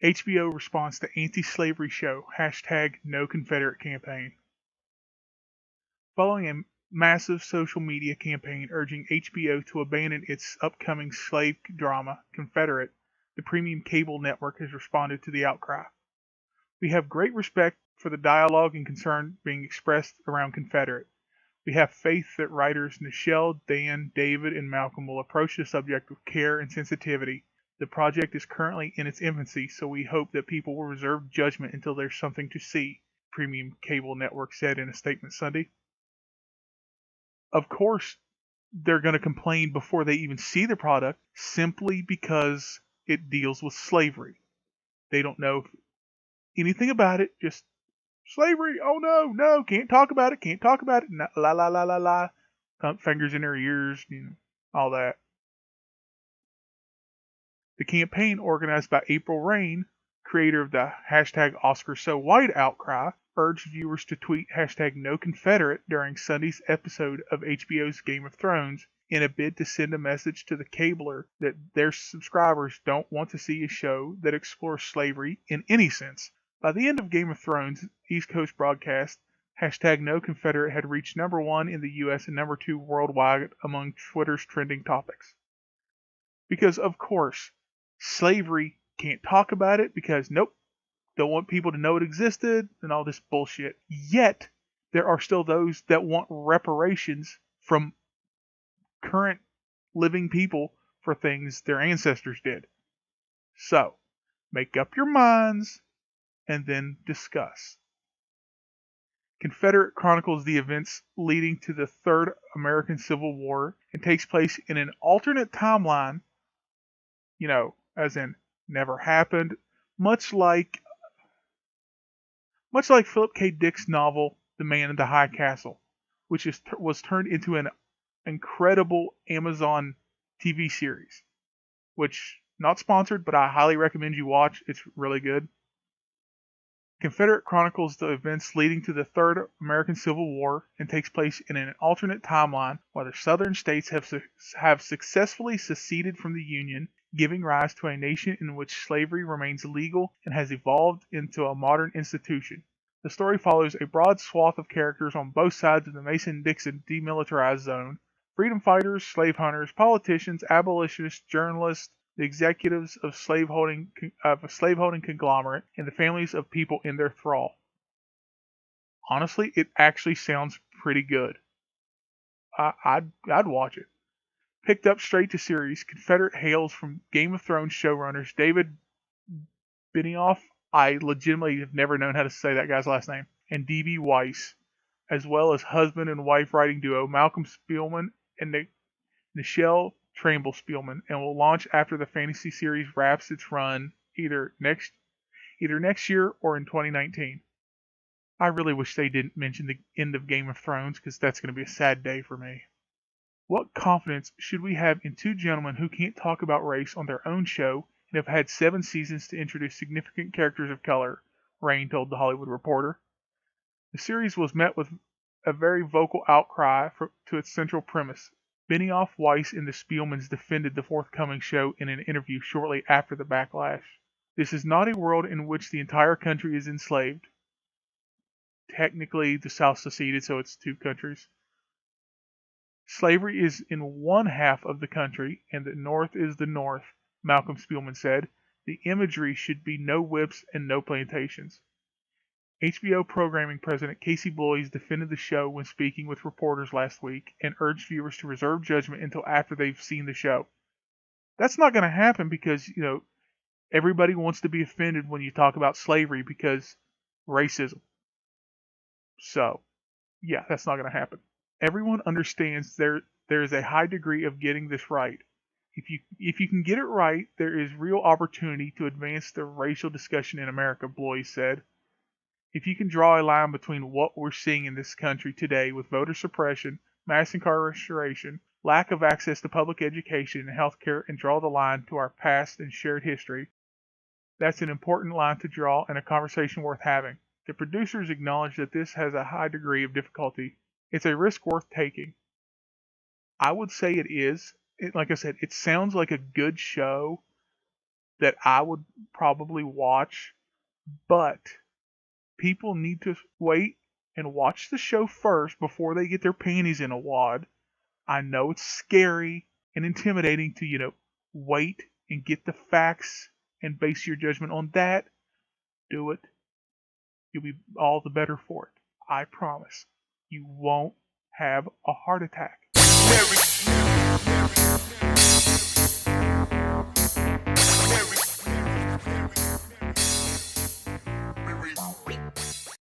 HBO responds to anti-slavery show #NoConfederate campaign. Following a massive social media campaign urging HBO to abandon its upcoming slave drama, Confederate, the premium cable network has responded to the outcry. We have great respect for the dialogue and concern being expressed around Confederate. We have faith that writers Nichelle, Dan, David, and Malcolm will approach the subject with care and sensitivity. The project is currently in its infancy, so we hope that people will reserve judgment until there's something to see, Premium Cable Network said in a statement Sunday. Of course, they're going to complain before they even see the product simply because it deals with slavery. They don't know anything about it, just slavery. Oh no, can't talk about it, la la la la la. Fingers in their ears, all that. The campaign, organized by April Rain, creator of the #OscarSoWhite outcry, urged viewers to tweet #NoConfederate during Sunday's episode of HBO's Game of Thrones in a bid to send a message to the cabler that their subscribers don't want to see a show that explores slavery in any sense. By the end of Game of Thrones' East Coast broadcast, #NoConfederate had reached #1 in the US and #2 worldwide among Twitter's trending topics. Because, of course, slavery can't talk about it because, nope, don't want people to know it existed and all this bullshit. Yet, there are still those that want reparations from current living people for things their ancestors did. So, make up your minds and then discuss. Confederate chronicles the events leading to the Third American Civil War and takes place in an alternate timeline, as in never happened, much like Philip K. Dick's novel The Man in the High Castle, which was turned into an incredible Amazon TV series, which, not sponsored, but I highly recommend you watch. It's really good. Confederate chronicles the events leading to the Third American Civil War and takes place in an alternate timeline where the southern states have successfully seceded from the Union, giving rise to a nation in which slavery remains legal and has evolved into a modern institution. The story follows a broad swath of characters on both sides of the Mason-Dixon demilitarized zone: freedom fighters, slave hunters, politicians, abolitionists, journalists, the executives of a slaveholding conglomerate, and the families of people in their thrall. Honestly, it actually sounds pretty good. I'd watch it. Picked up straight to series, Confederate hails from Game of Thrones showrunners David Benioff, I legitimately have never known how to say that guy's last name, and D.B. Weiss, as well as husband and wife writing duo Malcolm Spielman and Nichelle Tramble Spielman, and will launch after the fantasy series wraps its run either next year or in 2019. I really wish they didn't mention the end of Game of Thrones, because that's going to be a sad day for me. What confidence should we have in two gentlemen who can't talk about race on their own show and have had 7 seasons to introduce significant characters of color, Rain told The Hollywood Reporter. The series was met with a very vocal outcry to its central premise. Benioff, Weiss, and the Spielmans defended the forthcoming show in an interview shortly after the backlash. This is not a world in which the entire country is enslaved. Technically, the South seceded, so it's 2 countries. Slavery is in one half of the country, and the North is the North, Malcolm Spielman said. The imagery should be no whips and no plantations. HBO programming president Casey Bloys defended the show when speaking with reporters last week and urged viewers to reserve judgment until after they've seen the show. That's not going to happen because, everybody wants to be offended when you talk about slavery because racism. So, yeah, that's not going to happen. Everyone understands there is a high degree of getting this right. If you can get it right, there is real opportunity to advance the racial discussion in America, Bloys said. If you can draw a line between what we're seeing in this country today with voter suppression, mass incarceration, lack of access to public education and health care, and draw the line to our past and shared history, that's an important line to draw and a conversation worth having. The producers acknowledge that this has a high degree of difficulty. It's a risk worth taking. I would say it is. Like I said, it sounds like a good show. that I would probably watch, but people need to wait and watch the show first before they get their panties in a wad. I know it's scary and intimidating to, wait and get the facts and base your judgment on that. Do it. You'll be all the better for it. I promise. You won't have a heart attack. Merry